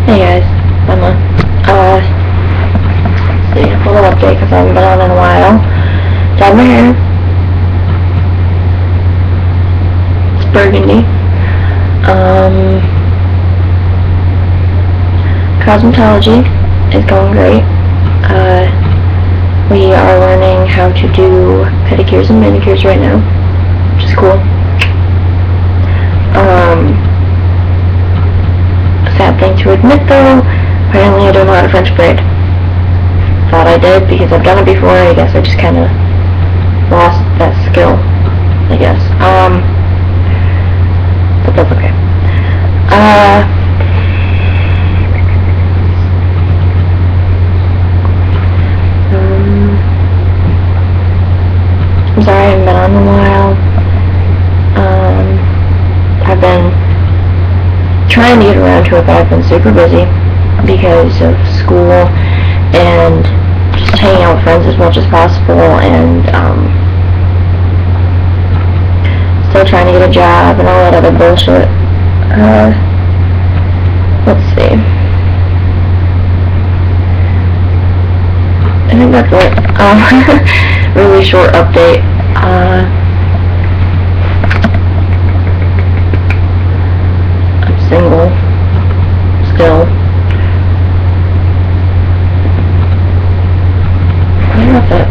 Hey guys, Emma. See, a little update because I haven't been on in a while. Dyed my hair. It's burgundy. Cosmetology is going great. We are learning how to do pedicures and manicures right now, which is cool. Sad thing to admit though, apparently I don't know how to French braid. Thought I did because I've done it before. I guess I just kind of lost that skill, I guess. But that's okay. I'm sorry I haven't been on in a while. I've been trying to get around to it, but I've been super busy because of school and just hanging out with friends as much as possible, and still trying to get a job and all that other bullshit. Let's see. I think that's it. Really short update. I'm single. Still. I don't know if that